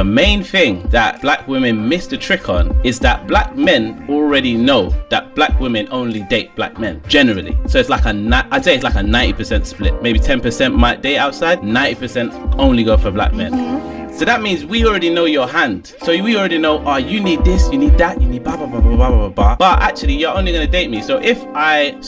main thing that black women miss the trick on is that black men already know that black women only date black men generally. So it's like I'd say it's like a 90% split. Maybe 10% might date outside, 90% only go for black men. So that means we already know your hand. So we already know, oh, you need this, you need that, you need blah, blah, blah, blah, blah, blah, blah. But actually, you're only going to date me. So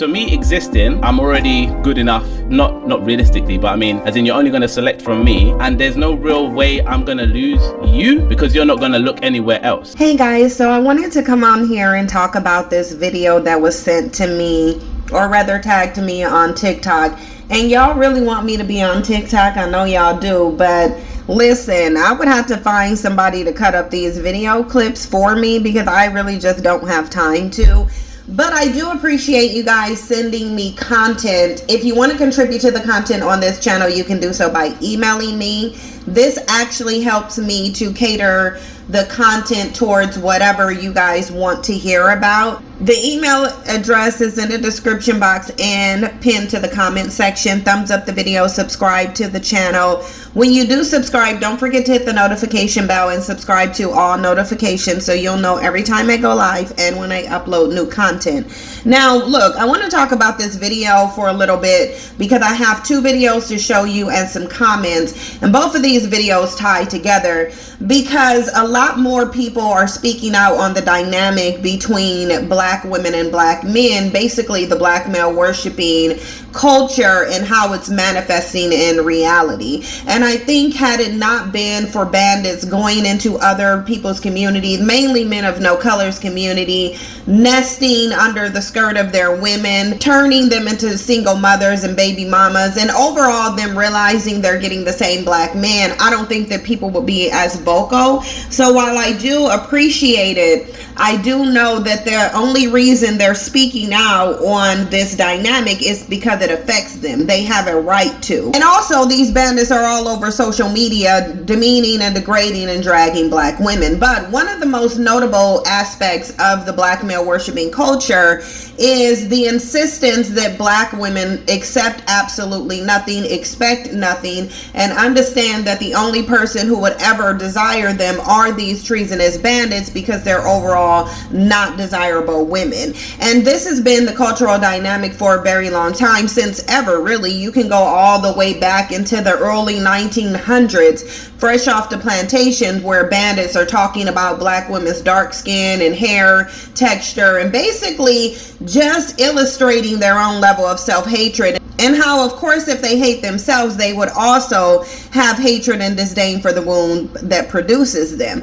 me existing, I'm already good enough. Not realistically, but I mean, as in you're only going to select from me. And there's no real way I'm going to lose you because you're not going to look anywhere else. Hey guys, so I wanted to come on here and talk about this video that was sent to me, or rather tagged to me on TikTok. And y'all really want me to be on TikTok. I know y'all do, but listen, I would have to find somebody to cut up these video clips for me because I really just don't have time to. But I do appreciate you guys sending me content. If you want to contribute to the content on this channel, you can do so by emailing me. This actually helps me to cater the content towards whatever you guys want to hear about. The email address is in the description box and pinned to the comment section. Thumbs up the video, subscribe to the channel. When you do subscribe, don't forget to hit the notification bell and subscribe to all notifications so you'll know every time I go live and when I upload new content. Now, look, I want to talk about this video for a little bit because I have two videos to show you and some comments, and both of these videos tie together because a lot more people are speaking out on the dynamic between black women and black men, basically the black male worshiping culture and how it's manifesting in reality. And I think had it not been for bandits going into other people's communities, mainly men of no colors community, nesting under the skirt of their women, turning them into single mothers and baby mamas, and overall them realizing they're getting the same black man, I don't think that people would be as vocal. So while I do appreciate it, I do know that the only reason they're speaking out on this dynamic is because it affects them. They have a right to. And also, these bandits are all over social media demeaning and degrading and dragging black women. But one of the most notable aspects of the black male worshiping culture is the insistence that black women accept absolutely nothing, expect nothing, and understand that the only person who would ever desire them are these treasonous bandits because they're overall not desirable women. And this has been the cultural dynamic for a very long time, since ever, really. You can go all the way back into the early 1900s, fresh off the plantations, where bandits are talking about black women's dark skin and hair texture and basically just illustrating their own level of self-hatred, and how, of course, if they hate themselves, they would also have hatred and disdain for the womb that produces them.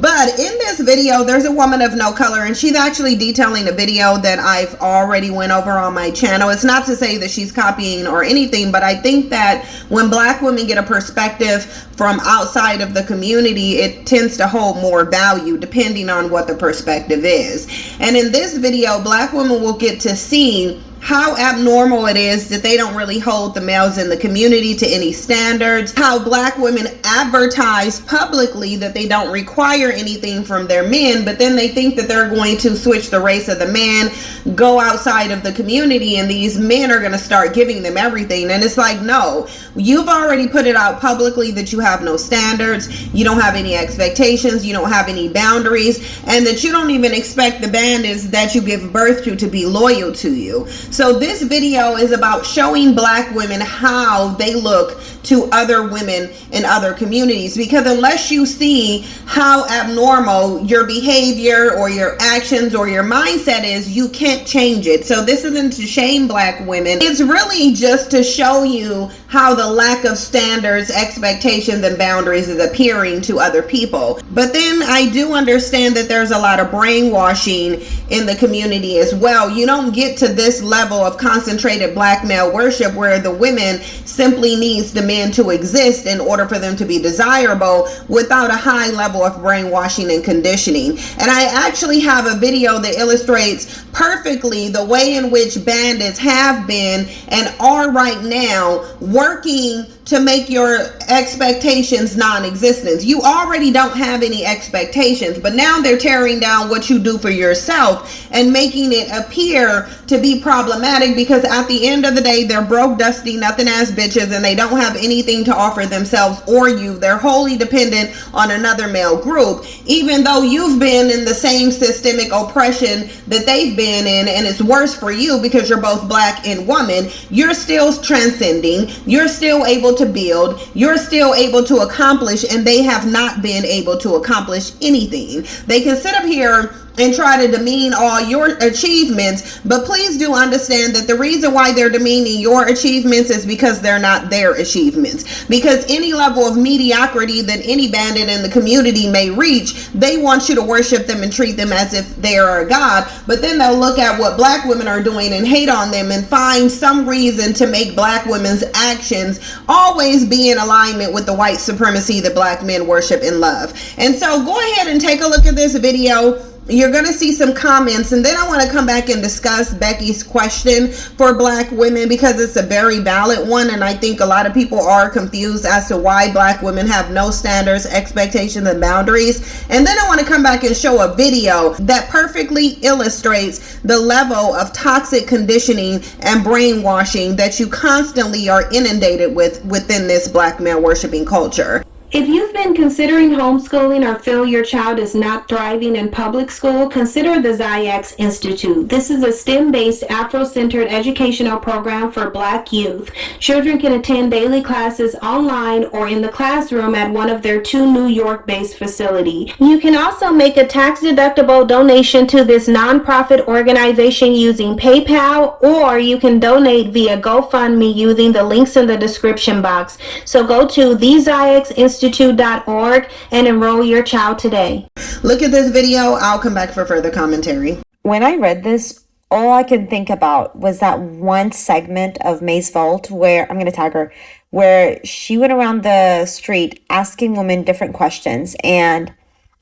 But in this video, there's a woman of no color, and she's actually detailing a video that I've already went over on my channel. It's not to say that she's copying or anything, but I think that when black women get a perspective from outside of the community, it tends to hold more value depending on what the perspective is. And in this video, black women will get to see how abnormal it is that they don't really hold the males in the community to any standards, how black women advertise publicly that they don't require anything from their men, but then they think that they're going to switch the race of the man, go outside of the community, and these men are going to start giving them everything. And it's like, no, you've already put it out publicly that you have no standards, you don't have any expectations, you don't have any boundaries, and that you don't even expect the bandits that you give birth to be loyal to you. So this video is about showing black women how they look to other women in other communities, because unless you see how abnormal your behavior or your actions or your mindset is, you can't change it. So this isn't to shame black women. It's really just to show you how the lack of standards, expectations, and boundaries is appearing to other people. But then I do understand that there's a lot of brainwashing in the community as well. You don't get to this level of concentrated black male worship where the women simply needs the men to exist in order for them to be desirable without a high level of brainwashing and conditioning. And I actually have a video that illustrates perfectly the way in which bandits have been and are right now working to make your expectations non-existent. You already don't have any expectations, but now they're tearing down what you do for yourself and making it appear to be problematic, because at the end of the day, they're broke, dusty, nothing ass bitches, and they don't have anything to offer themselves or you. They're wholly dependent on another male group, even though you've been in the same systemic oppression that they've been in, and it's worse for you because you're both black and woman. You're still transcending, you're still able to build, you're still able to accomplish, and they have not been able to accomplish anything. They can sit up here and try to demean all your achievements, but please do understand that the reason why they're demeaning your achievements is because they're not their achievements. Because any level of mediocrity that any bandit in the community may reach, they want you to worship them and treat them as if they are a god, but then they'll look at what black women are doing and hate on them and find some reason to make black women's actions always be in alignment with the white supremacy that black men worship and love. And so go ahead and take a look at this video. You're going to see some comments, and then I want to come back and discuss Becky's question for black women, because it's a very valid one, and I think a lot of people are confused as to why black women have no standards, expectations, and boundaries. And then I want to come back and show a video that perfectly illustrates the level of toxic conditioning and brainwashing that you constantly are inundated with within this black male worshiping culture. If you've been considering homeschooling or feel your child is not thriving in public school, consider the Zyx Institute. This is a STEM-based, Afro-centered educational program for Black youth. Children can attend daily classes online or in the classroom at one of their 2 New York-based facilities. You can also make a tax-deductible donation to this nonprofit organization using PayPal, or you can donate via GoFundMe using the links in the description box. So go to thezyxinstitute.org and enroll your child today. Look at this video. I'll come back for further commentary. When I read this, all I could think about was that one segment of May's Vault where, I'm going to tag her, where she went around the street asking women different questions. And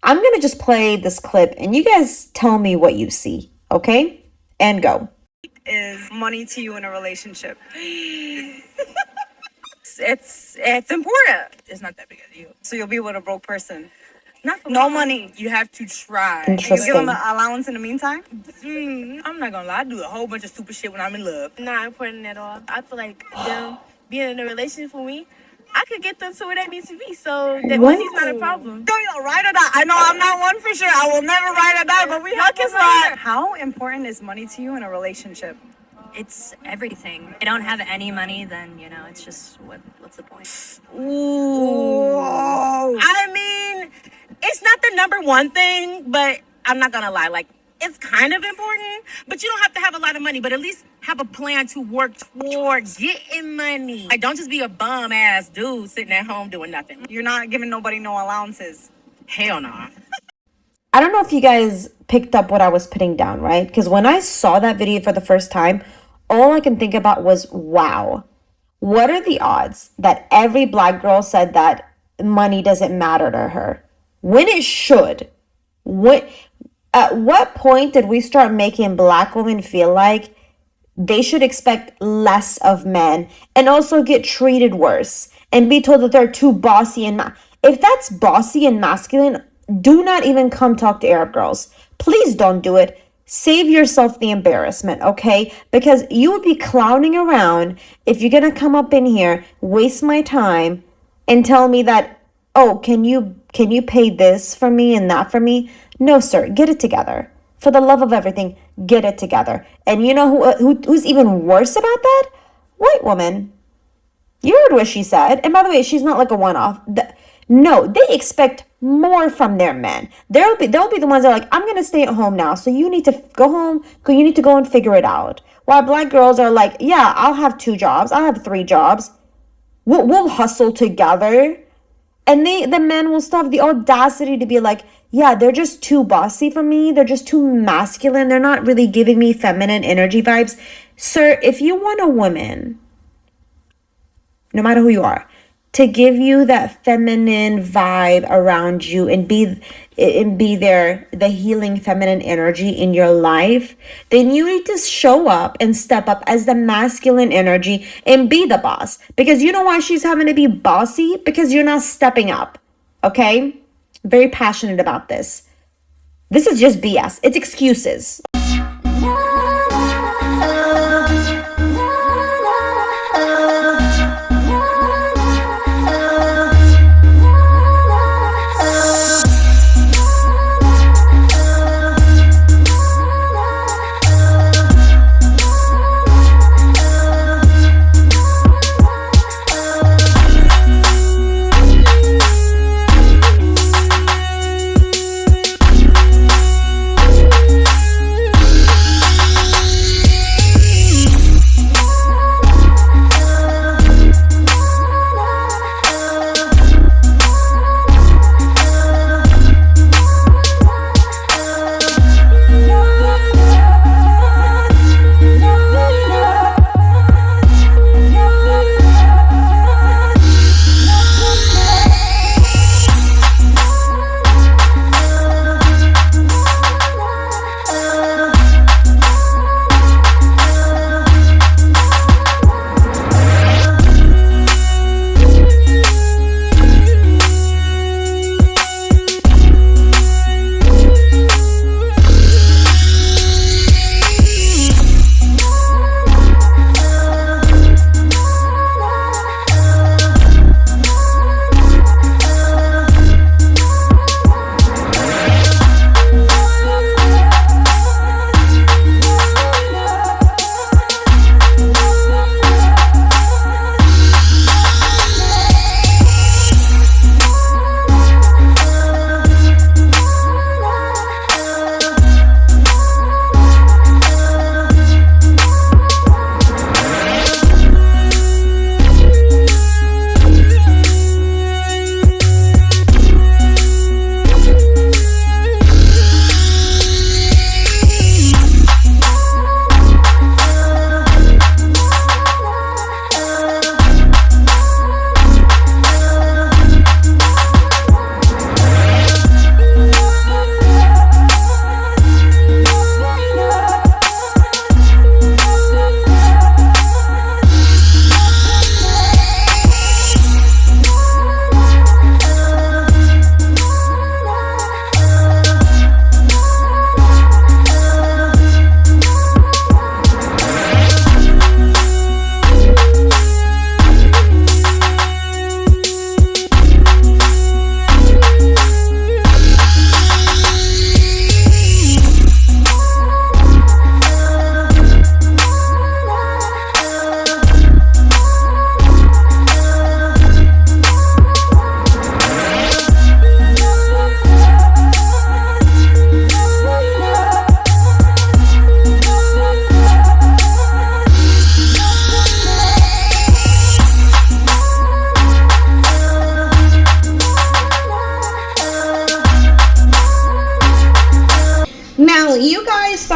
I'm going to just play this clip and you guys tell me what you see, okay? And go. Is money to you in a relationship? It's important. It's not that big a deal. So you'll be with a broke person. No money. You have to try. Interesting. And you give them an allowance in the meantime? I'm not gonna lie. I do a whole bunch of stupid shit when I'm in love. Not important at all. I feel like them being in a relationship with me, I could get them to where they need to be. So that money's not a problem. Don't you ride or die? I know I'm not one for sure. I will never ride or die, but we have to ride. How important is money to you in a relationship? It's everything. If I don't have any money, then, it's just, what's the point? Ooh. I mean, it's not the number one thing, but I'm not gonna lie. Like, it's kind of important, but you don't have to have a lot of money, but at least have a plan to work towards getting money. Like, don't just be a bum ass dude sitting at home doing nothing. You're not giving nobody no allowances. Hell no. I don't know if you guys picked up what I was putting down, right? Because when I saw that video for the first time, all I can think about was, wow, what are the odds that every black girl said that money doesn't matter to her when it should? At what point did we start making black women feel like they should expect less of men and also get treated worse and be told that they're too bossy and if that's bossy and masculine, do not even come talk to Arab girls. Please don't do it. Save yourself the embarrassment, okay? Because you would be clowning around if you're gonna come up in here, waste my time, and tell me that, oh, can you pay this for me and that for me? No, sir, get it together. For the love of everything, get it together. And you know who's even worse about that? White woman. You heard what she said. And by the way, she's not like a one-off. No, they expect more from their men. They'll be the ones that are like, I'm gonna stay at home now, so you need to go home, you need to go and figure it out. While black girls are like, yeah, I'll have 2 jobs, I'll have 3 jobs. We'll hustle together. And the men will still have the audacity to be like, yeah, they're just too bossy for me, they're just too masculine, they're not really giving me feminine energy vibes. Sir, if you want a woman, no matter who you are, to give you that feminine vibe around you and be there, the healing feminine energy in your life, then you need to show up and step up as the masculine energy and be the boss. Because you know why she's having to be bossy? Because you're not stepping up. Okay? Very passionate about this. This is just BS. It's excuses.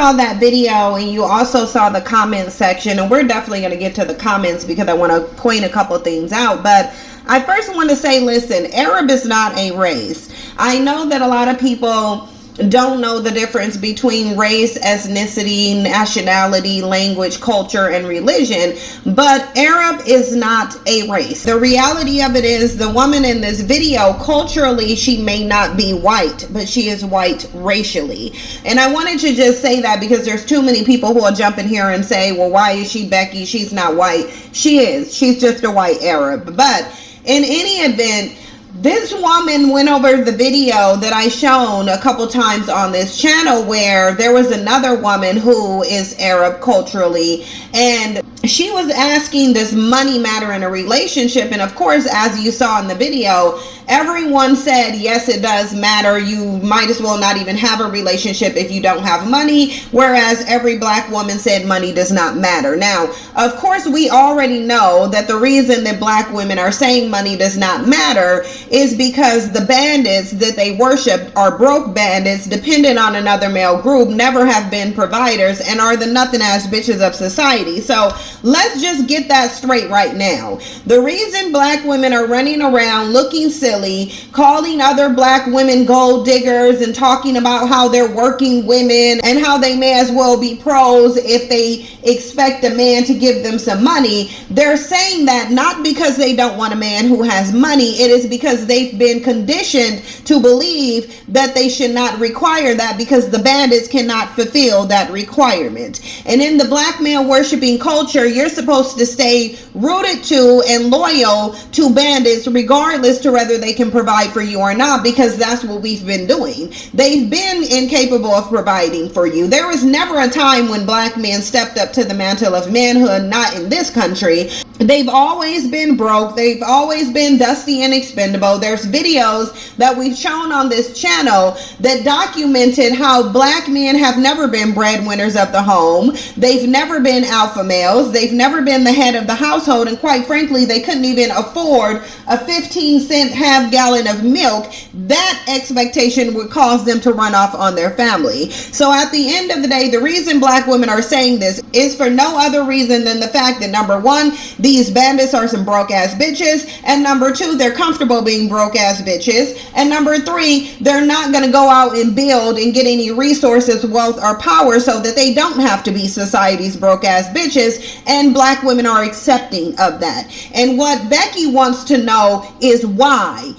saw that video and you also saw the comment section, and we're definitely going to get to the comments because I want to point a couple things out. But I first want to say, listen, Arab is not a race. I know that a lot of people don't know the difference between race, ethnicity, nationality, language, culture, and religion, but Arab is not a race. The reality of it is the woman in this video, culturally, she may not be white, but she is white racially. And I wanted to just say that because there's too many people who will jump in here and say, well, why is she Becky? She's not white. She is. She's just a white Arab. But in any event, this woman went over the video that I shown a couple times on this channel where there was another woman who is Arab culturally, and she was asking this money matter in a relationship. And of course, as you saw in the video, everyone said, yes, it does matter. You might as well not even have a relationship if you don't have money. Whereas every black woman said money does not matter. Now, of course, we already know that the reason that black women are saying money does not matter is because the bandits that they worship are broke bandits, dependent on another male group, never have been providers, and are the nothing ass bitches of society. So let's just get that straight right now. The reason black women are running around looking silly, calling other black women gold diggers and talking about how they're working women and how they may as well be pros if they expect a man to give them some money, they're saying that not because they don't want a man who has money. It is because they've been conditioned to believe that they should not require that because the bandits cannot fulfill that requirement. And in the black man worshiping culture, you're supposed to stay rooted to and loyal to bandits regardless to whether they can provide for you or not, because that's what we've been doing. They've been incapable of providing for you. There was never a time when black men stepped up to the mantle of manhood, not in this country. They've always been broke. They've always been dusty and expendable. There's videos that we've shown on this channel that documented how black men have never been breadwinners of the home. They've never been alpha males. They've never been the head of the household. And quite frankly, they couldn't even afford a 15-cent half gallon of milk. That expectation would cause them to run off on their family. So at the end of the day, the reason black women are saying this is for no other reason than the fact that, number one, these bandits are some broke ass bitches, and number two, they're comfortable being broke ass bitches, and number three, they're not going to go out and build and get any resources, wealth, or power so that they don't have to be society's broke ass bitches, and black women are accepting of that. And what Becky wants to know is why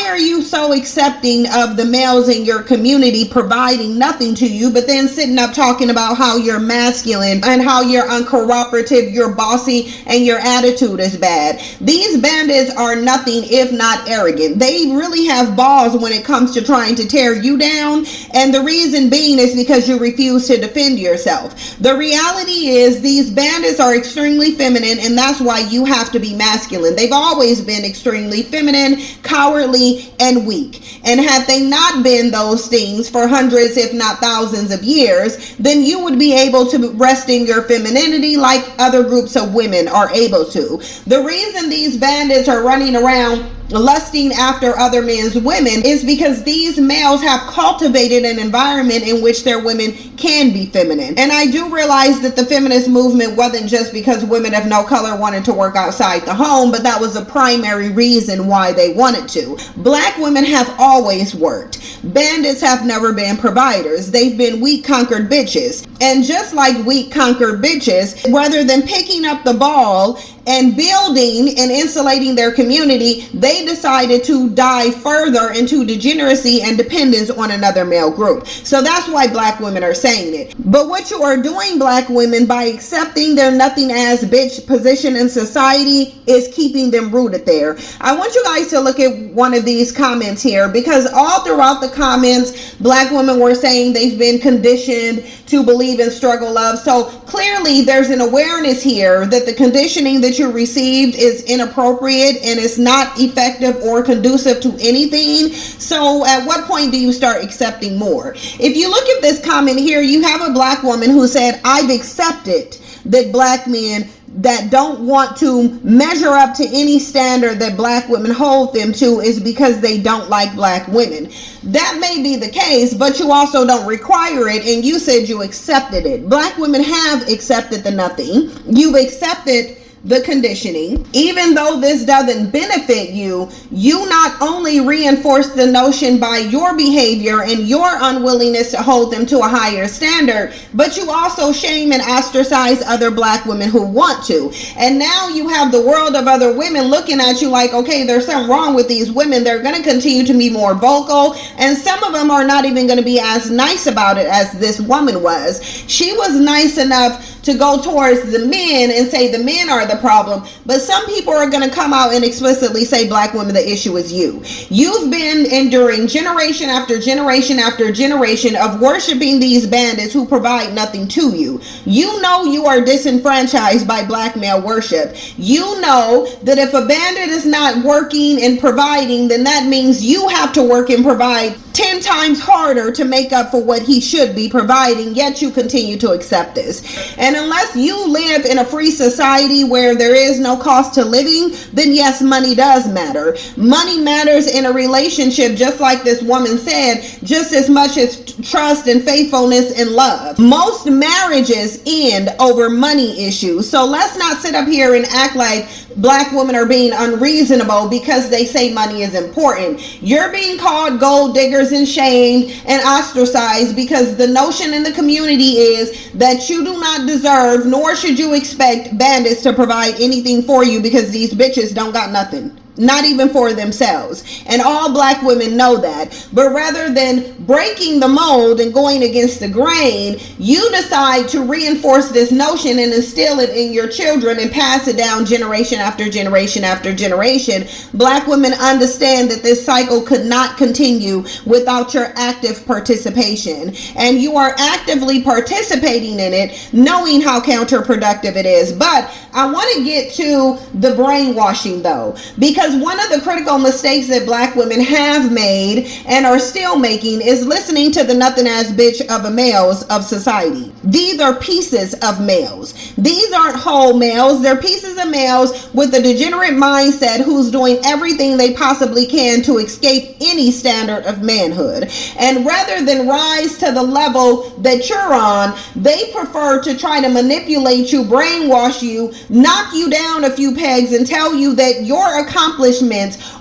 are you so accepting of the males in your community providing nothing to you, but then sitting up talking about how you're masculine and how you're uncooperative, you're bossy, and your attitude is bad? These bandits are nothing if not arrogant. They really have balls when it comes to trying to tear you down, and the reason being is because you refuse to defend yourself. The reality is these bandits are extremely feminine, and that's why you have to be masculine. They've always been extremely feminine, cowardly, and weak. And had they not been those things for hundreds if not thousands of years, then you would be able to rest in your femininity like other groups of women are able to. The reason these bandits are running around lusting after other men's women is because these males have cultivated an environment in which their women can be feminine. And I do realize that the feminist movement wasn't just because women of no color wanted to work outside the home, but that was the primary reason why they wanted to. Black women have always worked. Bandits have never been providers. They've been weak conquered bitches. And just like weak conquered bitches, rather than picking up the ball and building and insulating their community, they decided to dive further into degeneracy and dependence on another male group. So that's why black women are saying it. But what you are doing, black women, by accepting their nothing ass bitch position in society is keeping them rooted there. I want you guys to look at one of these comments here, because all throughout the comments, black women were saying they've been conditioned to believe in struggle love. So clearly there's an awareness here that the conditioning that you received is inappropriate and it's not effective or conducive to anything. So at what point do you start accepting more? If you look at this comment here, you have a black woman who said, I've accepted that black men that don't want to measure up to any standard that black women hold them to is because they don't like black women. That may be the case, but you also don't require it, and you said you accepted it. Black women have accepted the nothing. You've accepted the conditioning. Even though this doesn't benefit you, you not only reinforce the notion by your behavior and your unwillingness to hold them to a higher standard, but you also shame and ostracize other black women who want to. And now you have the world of other women looking at you like, okay, there's something wrong with these women. They're going to continue to be more vocal, and some of them are not even going to be as nice about it as this woman was. She was nice enough to go towards the men and say the men are the problem, but some people are going to come out and explicitly say, black women, the issue is you. You've been enduring generation after generation after generation of worshiping these bandits who provide nothing to you. You know you are disenfranchised by black male worship. You know that if a bandit is not working and providing, then that means you have to work and provide 10 times harder to make up for what he should be providing, yet you continue to accept this. And And unless you live in a free society where there is no cost to living, then yes, money does matter. Money matters in a relationship, just like this woman said, just as much as trust and faithfulness and love. Most marriages end over money issues. So let's not sit up here and act like black women are being unreasonable because they say money is important. You're being called gold diggers and shamed and ostracized because the notion in the community is that you do not deserve, nor should you expect bandits to provide anything for you because these bitches don't got nothing. Not even for themselves. And all black women know that. But rather than breaking the mold and going against the grain, you decide to reinforce this notion and instill it in your children and pass it down generation after generation after generation. Black women understand that this cycle could not continue without your active participation. And you are actively participating in it, knowing how counterproductive it is. But I want to get to the brainwashing though, because one of the critical mistakes that black women have made and are still making is listening to the nothing ass bitch of a males of society. These are pieces of males. These aren't whole males. They're pieces of males with a degenerate mindset who's doing everything they possibly can to escape any standard of manhood. And rather than rise to the level that you're on, they prefer to try to manipulate you, brainwash you, knock you down a few pegs and tell you that your accomplishments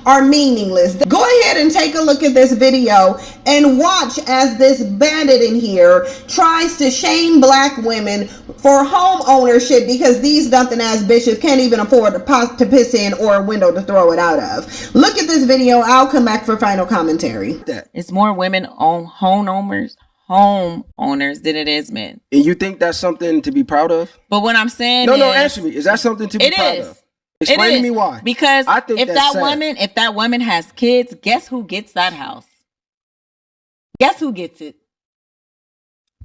are meaningless. Go ahead and take a look at this video and watch as this bandit in here tries to shame black women for home ownership because these nothing ass bitches can't even afford to piss in or a window to throw it out of. Look at this video. I'll come back for final commentary. It's more women own homeowners than it is men. And you think that's something to be proud of? But what I'm saying No, answer me. Is that something to be proud of? Explain to me why. Because I think if that woman has kids, guess who gets that house? Guess who gets it?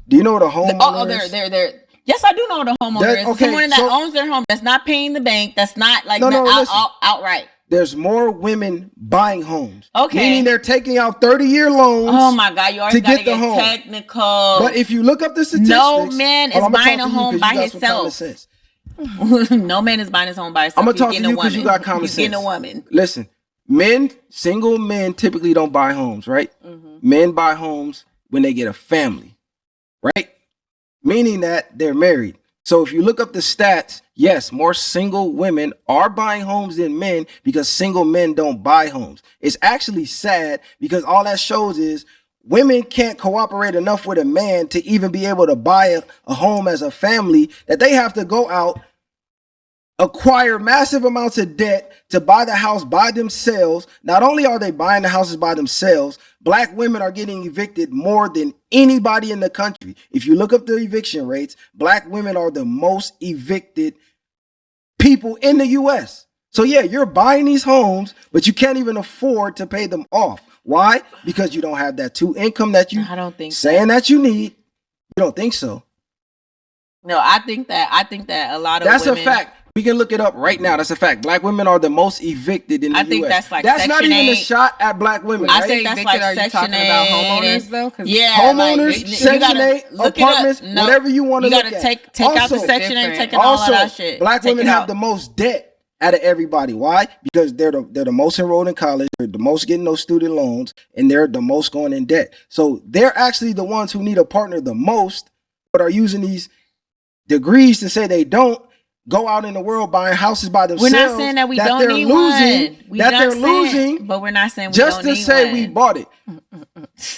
Do you know what a homeowner is? They're. Yes, I do know what a homeowner is. Okay, Someone that owns their home, that's not paying the bank, that's not like outright. There's more women buying homes. Okay. Meaning they're taking out 30-year loans. Oh my God, you always gotta get technical. But if you look up the statistics, no man is buying a home by himself. No man is buying his home by himself. I'm gonna talk to you because you got common sense. Getting a woman. Listen, single men typically don't buy homes, right? Mm-hmm. Men buy homes when they get a family, right? Meaning that they're married. So if you look up the stats, yes, more single women are buying homes than men because single men don't buy homes. It's actually sad because all that shows is women can't cooperate enough with a man to even be able to buy a home as a family, that they have to go out, acquire massive amounts of debt to buy the house by themselves. Not only are they buying the houses by themselves, black women are getting evicted more than anybody in the country. If you look up the eviction rates, black women are the most evicted people in the US. So yeah, you're buying these homes, but you can't even afford to pay them off. Why? Because you don't have that two income that you that you need. You don't think so? No, I think that a lot of that's women, a fact. We can look it up right now. That's a fact. Black women are the most evicted in the US. I think that's like that's not even 8. a shot at black women. I right? think that's like are you talking about homeowners though? Yeah, homeowners, Section 8, apartments, whatever you want to look at. You gotta take out the Section 8, taking all of that shit. Black women have the most debt out of everybody. Why? Because they're the most enrolled in college, they're the most getting those student loans, and they're the most going in debt. So they're actually the ones who need a partner the most, but are using these degrees to say they don't go out in the world buying houses by themselves. We're not saying that we don't need one. They're losing, but we're not saying we just don't to need say one. we bought it.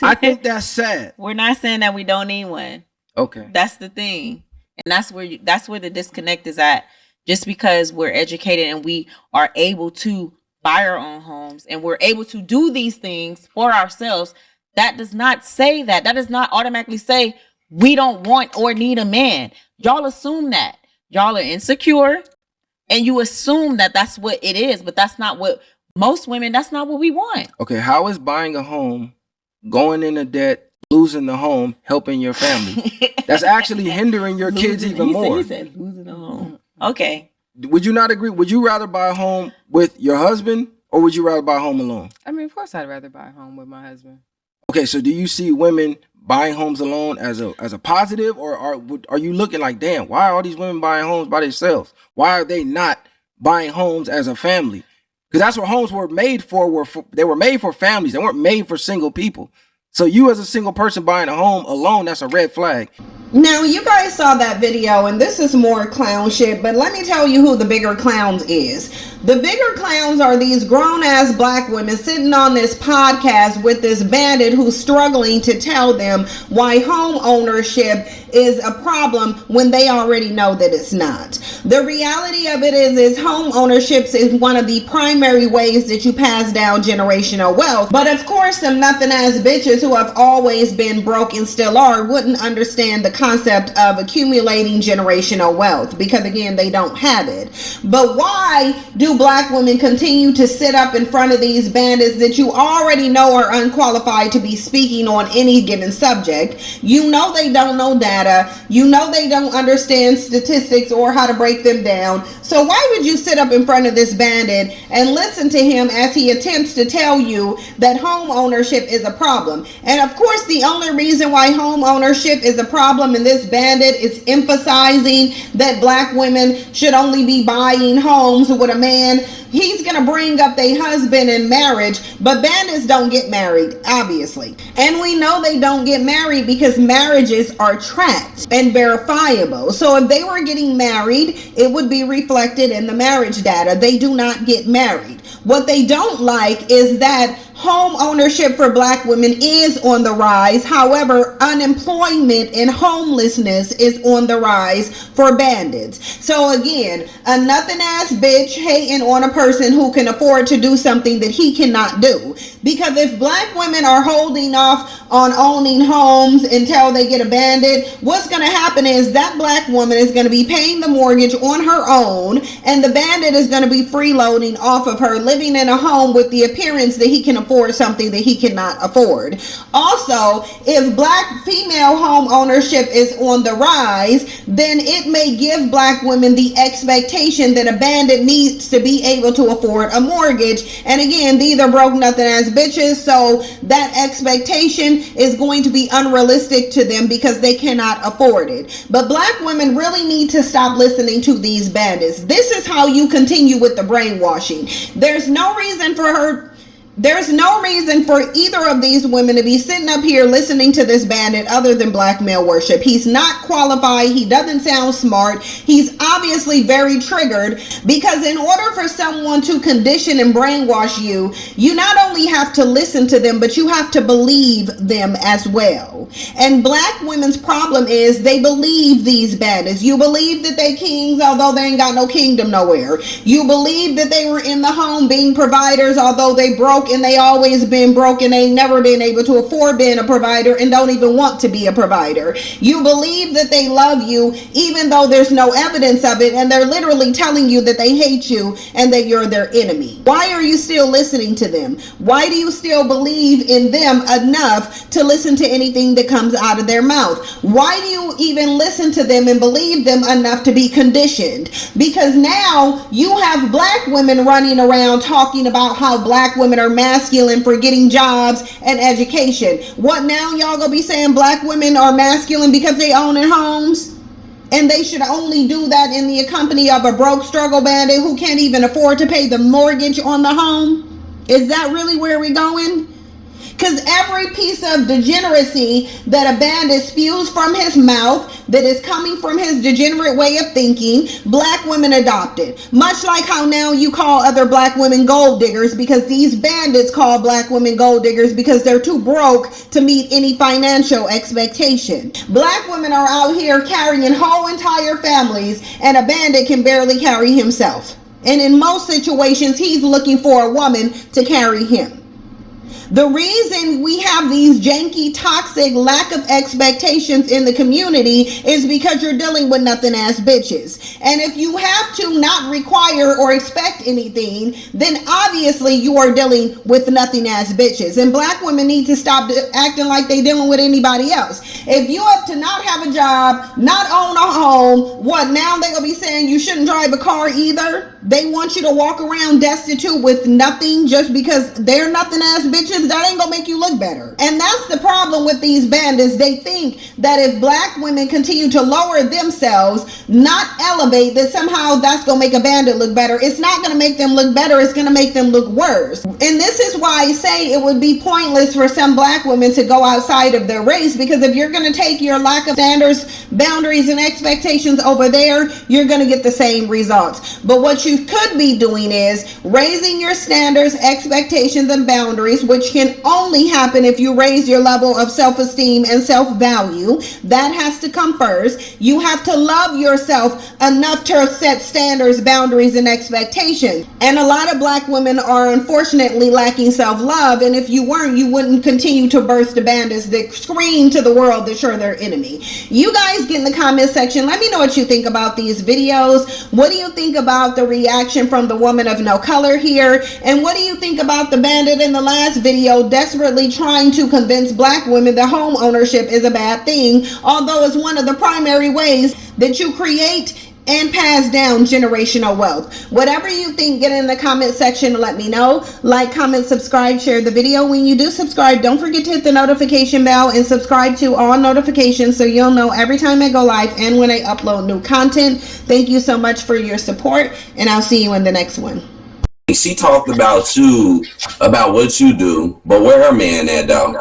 I think that's sad. We're not saying that we don't need one. Okay, that's the thing, and that's where the disconnect is at. Just because we're educated and we are able to buy our own homes and we're able to do these things for ourselves, that does not say that. That does not automatically say we don't want or need a man. Y'all assume that. Y'all are insecure and you assume that that's what it is, but that's not what most women, that's not what we want. Okay, how is buying a home, going into debt, losing the home, helping your family? That's actually hindering your kids even more. He said losing the home. Okay. Would you not agree? Would you rather buy a home with your husband or would you rather buy a home alone? I mean, of course I'd rather buy a home with my husband. Okay, so do you see women buying homes alone as a positive, or are you looking like, damn, why are all these women buying homes by themselves? Why are they not buying homes as a family? Because that's what homes were made for. They were made for families. They weren't made for single people. So you as a single person buying a home alone, that's a red flag. Now, you guys saw that video, and this is more clown shit, but let me tell you who the bigger clowns is. The bigger clowns are these grown-ass black women sitting on this podcast with this bandit who's struggling to tell them why home ownership is a problem when they already know that it's not. The reality of it is home ownership is one of the primary ways that you pass down generational wealth. But of course, some nothing-ass bitches who have always been broke and still are wouldn't understand the concept of accumulating generational wealth, because again, they don't have it. But why do black women continue to sit up in front of these bandits that you already know are unqualified to be speaking on any given subject? You know they don't know data. You know they don't understand statistics or how to break them down. So why would you sit up in front of this bandit and listen to him as he attempts to tell you that home ownership is a problem? And of course, the only reason why home ownership is a problem and this bandit is emphasizing that black women should only be buying homes with a man, he's gonna bring up their husband in marriage, but bandits don't get married, obviously. And we know they don't get married because marriages are tracked and verifiable. So if they were getting married, it would be reflected in the marriage data. They do not get married. What they don't like is that home ownership for black women is on the rise. However, unemployment and homelessness is on the rise for bandits. So again, a nothing ass bitch hating on a person who can afford to do something that he cannot do. Because if black women are holding off on owning homes until they get abandoned, what's going to happen is that black woman is going to be paying the mortgage on her own, and the bandit is going to be freeloading off of her, living in a home with the appearance that he can afford something that he cannot afford. Also, if black female home ownership is on the rise, then it may give black women the expectation that a bandit needs to be able to afford a mortgage. And again, these are broke nothing ass bitches, so that expectation is going to be unrealistic to them because they cannot afford it. But black women really need to stop listening to these bandits. This is how you continue with the brainwashing. There's no reason for either of these women to be sitting up here listening to this bandit other than black male worship. He's not qualified. He doesn't sound smart. He's obviously very triggered, because in order for someone to condition and brainwash you, you not only have to listen to them, but you have to believe them as well. And black women's problem is they believe these bandits. You believe that they kings, although they ain't got no kingdom nowhere. You believe that they were in the home being providers, although they broke and they always been broke and they never been able to afford being a provider and don't even want to be a provider. You believe that they love you even though there's no evidence of it, and they're literally telling you that they hate you and that you're their enemy. Why are you still listening to them? Why do you still believe in them enough to listen to anything that comes out of their mouth? Why do you even listen to them and believe them enough to be conditioned? Because now you have black women running around talking about how black women are masculine for getting jobs and education. What now, y'all gonna be saying black women are masculine because they own homes? And they should only do that in the company of a broke struggle bandit who can't even afford to pay the mortgage on the home? Is that really where we're going? Because every piece of degeneracy that a bandit spews from his mouth that is coming from his degenerate way of thinking, black women adopted. Much like how now you call other black women gold diggers, because these bandits call black women gold diggers because they're too broke to meet any financial expectation. Black women are out here carrying whole entire families, and a bandit can barely carry himself. And in most situations, he's looking for a woman to carry him. The reason we have these janky, toxic, lack of expectations in the community is because you're dealing with nothing ass bitches. And if you have to not require or expect anything, then obviously you are dealing with nothing ass bitches. And black women need to stop acting like they dealing with anybody else. If you have to not have a job, not own a home, what now they gonna be saying you shouldn't drive a car either? They want you to walk around destitute with nothing just because they're nothing ass bitches? expectations, that ain't gonna make you look better. And that's the problem with these bandits. They think that if black women continue to lower themselves, not elevate, that somehow that's gonna make a bandit look better. It's not gonna make them look better, it's gonna make them look worse. And this is why I say it would be pointless for some black women to go outside of their race, because if you're gonna take your lack of standards, boundaries, and expectations over there, you're gonna get the same results. But what you could be doing is raising your standards, expectations, and boundaries, which can only happen if you raise your level of self-esteem and self-value. That has to come first. You have to love yourself enough to set standards, boundaries, and expectations. And a lot of black women are unfortunately lacking self-love, and if you weren't, you wouldn't continue to birth the bandits that scream to the world that you're their enemy. You guys get in the comment section. Let me know what you think about these videos. What do you think about the reaction from the woman of no color here? And what do you think about the bandit in the last video desperately trying to convince black women that home ownership is a bad thing, although it's one of the primary ways that you create and pass down generational wealth? Whatever you think, get in the comment section and let me know. Like, comment, subscribe, share the video. When you do subscribe, don't forget to hit the notification bell and subscribe to all notifications so you'll know every time I go live and when I upload new content. Thank you so much for your support, and I'll see you in the next one. She talked about you, about what you do, but where her man at though?